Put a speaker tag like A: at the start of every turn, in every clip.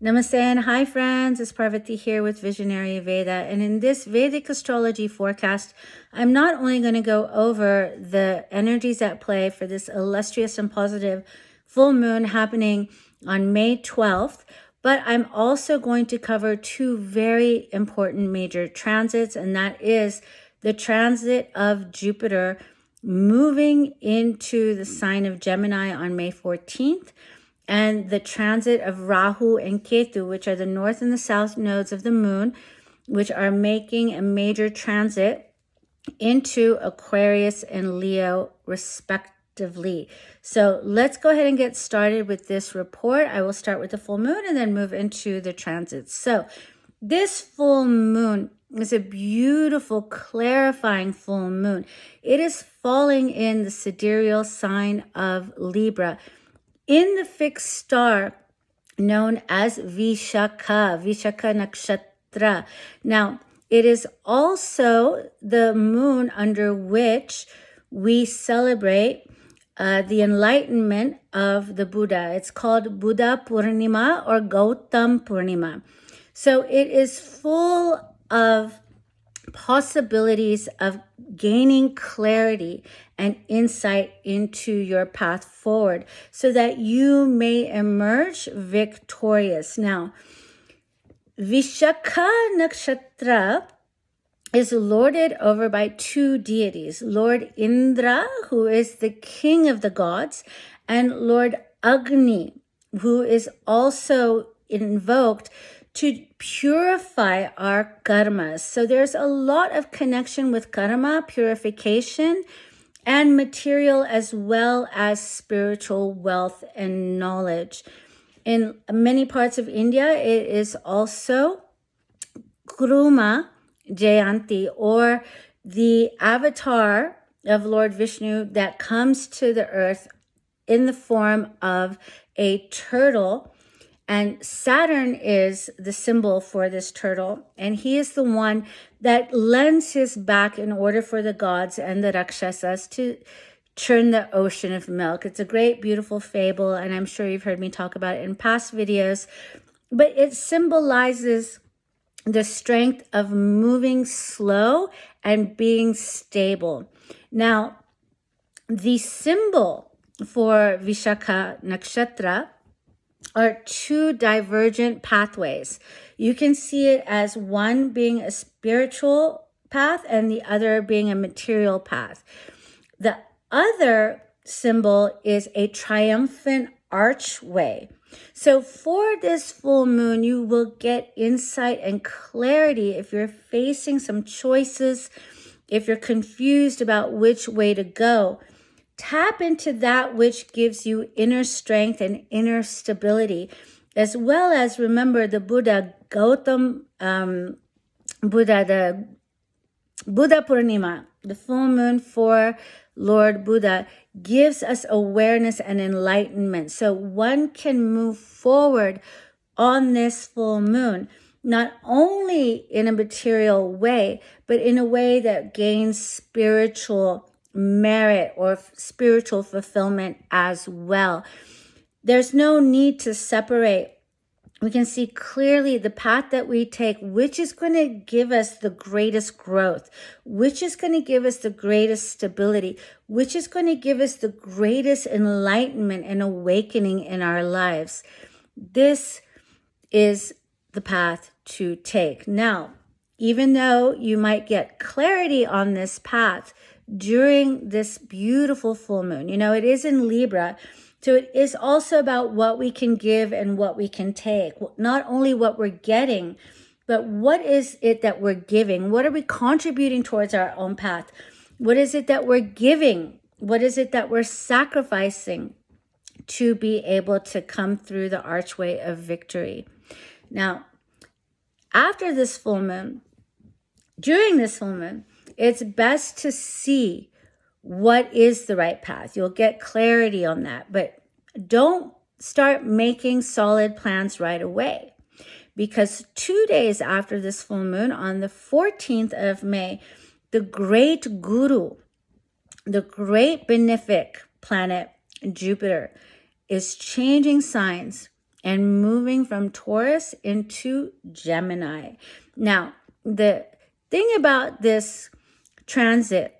A: Namaste and hi friends, it's Parvati here with Visionary Veda, and in this Vedic Astrology forecast, I'm not only going to go over the energies at play for this illustrious and positive full moon happening on May 12th, but I'm also going to cover two very important major transits, and that is the transit of Jupiter moving into the sign of Gemini on May 14th, and the transit of Rahu and Ketu, which are the north and the south nodes of the moon, which are making a major transit into Aquarius and Leo, respectively. So let's go ahead and get started with this report. I will start with the full moon and then move into the transits. So this full moon is a beautiful, clarifying full moon. It is falling in the sidereal sign of Libra, in the fixed star known as Vishaka Nakshatra. Now, it is also the moon under which we celebrate the enlightenment of the Buddha. It's called Buddha Purnima or Gautam Purnima. So it is full of possibilities of gaining clarity and insight into your path forward so that you may emerge victorious. Now, Vishaka Nakshatra is lorded over by two deities, Lord Indra, who is the king of the gods, and Lord Agni, who is also invoked to purify our karmas. So there's a lot of connection with karma, purification, and material as well as spiritual wealth and knowledge. In many parts of India, it is also Kuruma Jayanti, or the avatar of Lord Vishnu that comes to the earth in the form of a turtle. And Saturn is the symbol for this turtle, and he is the one that lends his back in order for the gods and the Rakshasas to churn the ocean of milk. It's a great, beautiful fable, and I'm sure you've heard me talk about it in past videos, but it symbolizes the strength of moving slow and being stable. Now, the symbol for Vishaka Nakshatra are two divergent pathways. You can see it as one being a spiritual path and the other being a material path. The other symbol is a triumphant archway. So for this full moon, you will get insight and clarity if you're facing some choices, if you're confused about which way to go. Tap into that which gives you inner strength and inner stability, as well as remember the Buddha, the Buddha Purnima, the full moon for Lord Buddha, gives us awareness and enlightenment. So one can move forward on this full moon, not only in a material way, but in a way that gains spiritual merit or spiritual fulfillment as well. There's no need to separate. We can see clearly the path that we take, which is going to give us the greatest growth, which is going to give us the greatest stability, which is going to give us the greatest enlightenment and awakening in our lives. This is the path to take. Now, even though you might get clarity on this path during this beautiful full moon, it is in Libra, so it is also about what we can give and what we can take. Not only what we're getting, but what is it that we're giving? What are we contributing towards our own path? What is it that we're giving? What is it that we're sacrificing to be able to come through the archway of victory? Now, after this full moon, during this full moon, it's best to see what is the right path. You'll get clarity on that, but don't start making solid plans right away, because 2 days after this full moon, on the 14th of May, the great guru, the great benefic planet Jupiter, is changing signs and moving from Taurus into Gemini. Now, the thing about this transit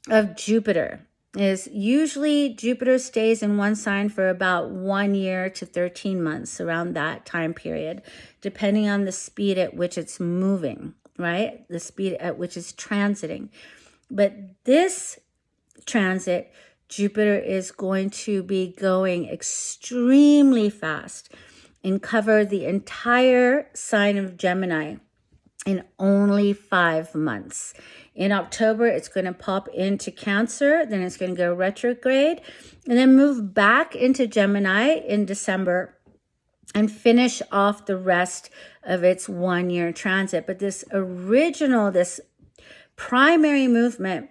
A: of Jupiter is usually Jupiter stays in one sign for about 1 year to 13 months, around that time period, depending on the speed at which it's moving, right? The speed at which it's transiting. But this transit, Jupiter is going to be going extremely fast and cover the entire sign of Gemini in only 5 months. In October, it's going to pop into Cancer, then it's going to go retrograde, and then move back into Gemini in December and finish off the rest of its 1 year transit. But this primary movement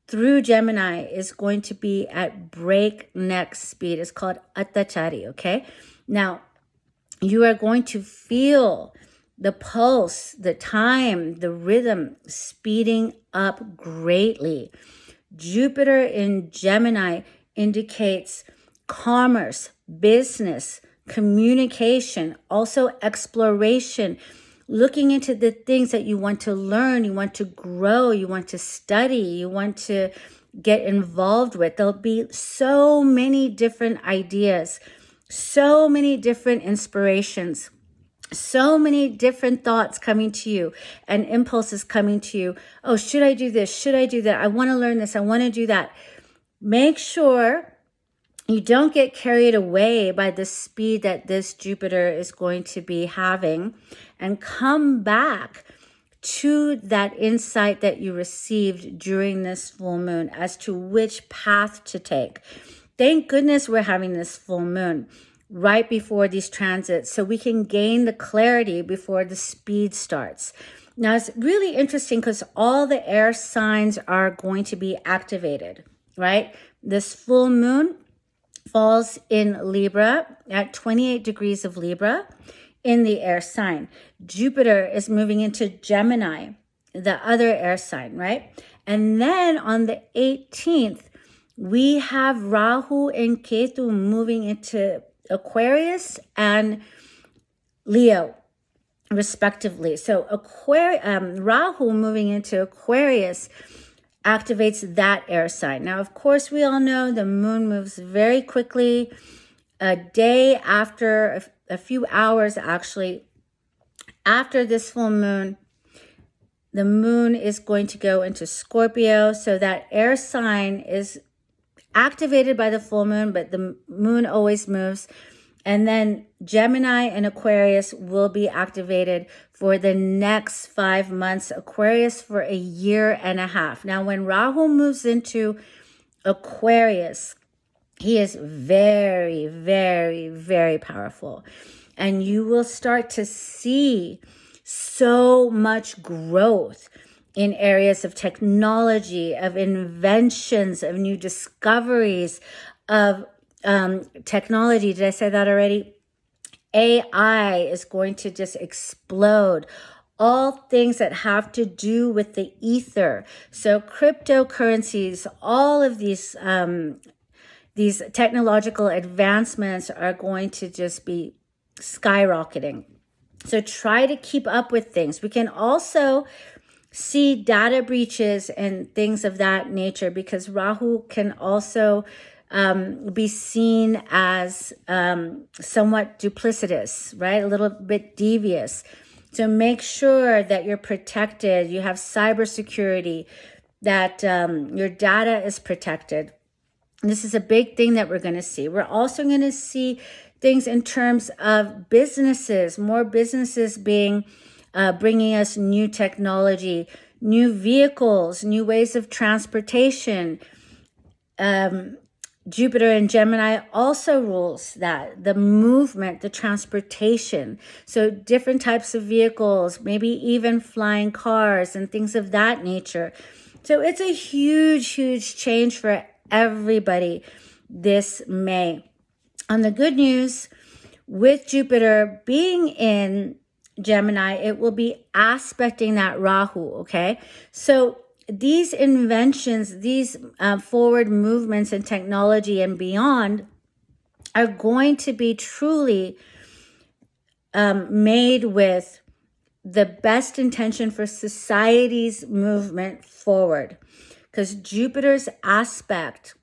A: through Gemini is going to be at breakneck speed. It's called Attachari, okay? Now, you are going to feel the pulse, the time, the rhythm speeding up greatly. Jupiter in Gemini indicates commerce, business, communication, also exploration, looking into the things that you want to learn, you want to grow, you want to study, you want to get involved with. There'll be so many different ideas, so many different inspirations, so many different thoughts coming to you and impulses coming to you. Oh, should I do this? Should I do that? I want to learn this. I want to do that. Make sure you don't get carried away by the speed that this Jupiter is going to be having, and come back to that insight that you received during this full moon as to which path to take. Thank goodness we're having this full moon right before these transits so we can gain the clarity before the speed starts. Now, it's really interesting because all the air signs are going to be activated, right? This full moon falls in Libra at 28 degrees of Libra in the air sign. Jupiter is moving into Gemini, the other air sign, right? And then on the 18th, we have Rahu and Ketu moving into Aquarius and Leo, respectively. So Rahu moving into Aquarius activates that air sign. Now, of course, we all know the moon moves very quickly. A day after, a few hours actually, after this full moon, the moon is going to go into Scorpio. So that air sign is activated by the full moon, but the moon always moves. And then Gemini and Aquarius will be activated for the next 5 months. Aquarius for a year and a half. Now, when Rahu moves into Aquarius, he is very, very, very powerful. And you will start to see so much growth in areas of technology, of inventions, of new discoveries, of technology. Did I say that already? AI is going to just explode. All things that have to do with the ether. So cryptocurrencies, all of these technological advancements are going to just be skyrocketing. So try to keep up with things. We can also see data breaches and things of that nature because Rahu can also be seen as somewhat duplicitous, right? A little bit devious. So make sure that you're protected. You have cybersecurity, that your data is protected. This is a big thing that we're going to see. We're also going to see things in terms of businesses, more businesses bringing us new technology, new vehicles, new ways of transportation. Jupiter in Gemini also rules that, the movement, the transportation. So different types of vehicles, maybe even flying cars and things of that nature. So it's a huge, huge change for everybody this May. On the good news, with Jupiter being in Gemini, it will be aspecting that Rahu, okay? So these inventions, these forward movements in technology and beyond are going to be truly made with the best intention for society's movement forward. Because Jupiter's aspect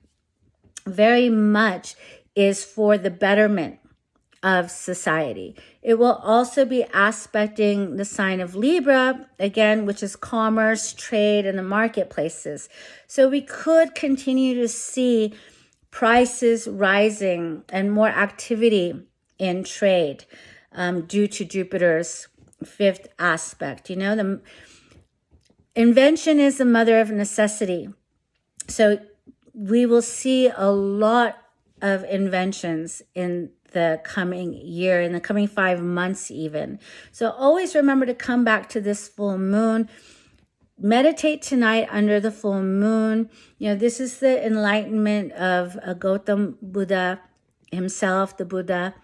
A: very much is for the betterment of society. It will also be aspecting the sign of Libra, again, which is commerce, trade, and the marketplaces. So we could continue to see prices rising and more activity in trade due to Jupiter's fifth aspect. You know, the invention is the mother of necessity. So we will see a lot of inventions in the coming year, in the coming 5 months even. So always remember to come back to this full moon. Meditate tonight under the full moon. You know, this is the enlightenment of Gautam Buddha himself, the Buddha.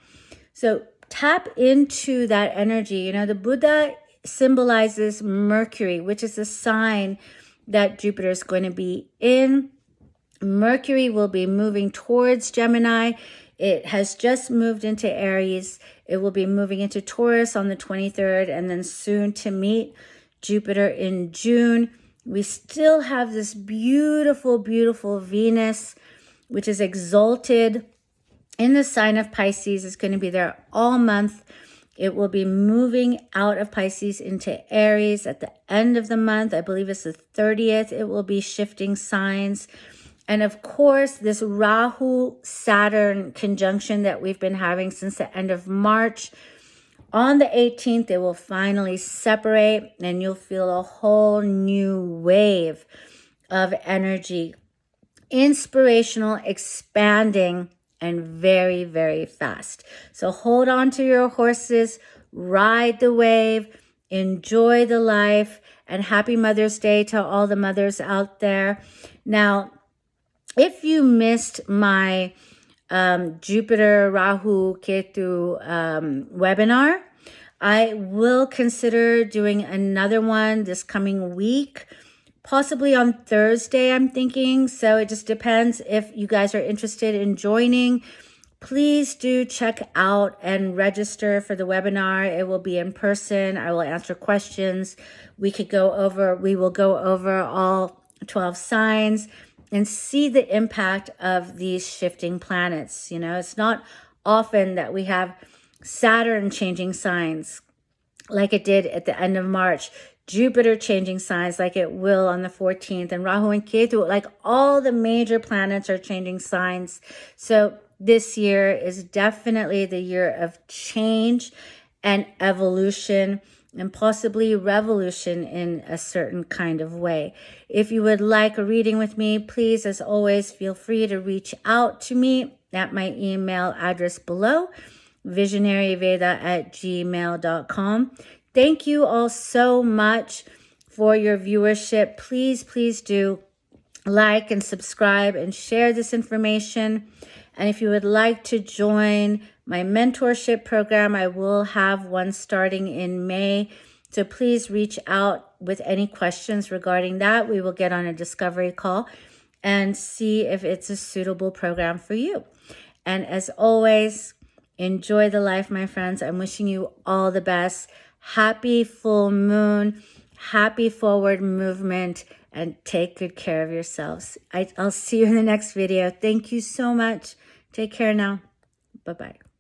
A: So tap into that energy. You know, the Buddha symbolizes Mercury, which is a sign that Jupiter is going to be in. Mercury will be moving towards Gemini. It has just moved into Aries. It will be moving into Taurus on the 23rd, and then soon to meet Jupiter in June. We still have this beautiful, beautiful Venus, which is exalted in the sign of Pisces. It's going to be there all month. It will be moving out of Pisces into Aries at the end of the month. I believe it's the 30th. It will be shifting signs. And of course, this Rahu-Saturn conjunction that we've been having since the end of March, on the 18th, they will finally separate and you'll feel a whole new wave of energy. Inspirational, expanding, and very, very fast. So hold on to your horses, ride the wave, enjoy the life, and happy Mother's Day to all the mothers out there. Now, if you missed my Jupiter, Rahu, Ketu webinar, I will consider doing another one this coming week, possibly on Thursday, I'm thinking. So it just depends if you guys are interested in joining. Please do check out and register for the webinar. It will be in person. I will answer questions. We will go over all 12 signs and see the impact of these shifting planets. You know, it's not often that we have Saturn changing signs like it did at the end of March, Jupiter changing signs like it will on the 14th, and Rahu and Ketu, like all the major planets are changing signs. So this year is definitely the year of change and evolution, and possibly revolution in a certain kind of way. If you would like a reading with me, please, as always, feel free to reach out to me at my email address below, visionaryveda@gmail.com. Thank you all so much for your viewership. Please, please do like and subscribe and share this information. And if you would like to join my mentorship program, I will have one starting in May. So please reach out with any questions regarding that. We will get on a discovery call and see if it's a suitable program for you. And as always, enjoy the life, my friends. I'm wishing you all the best. Happy full moon, happy forward movement, and take good care of yourselves. I'll see you in the next video. Thank you so much. Take care now. Bye-bye.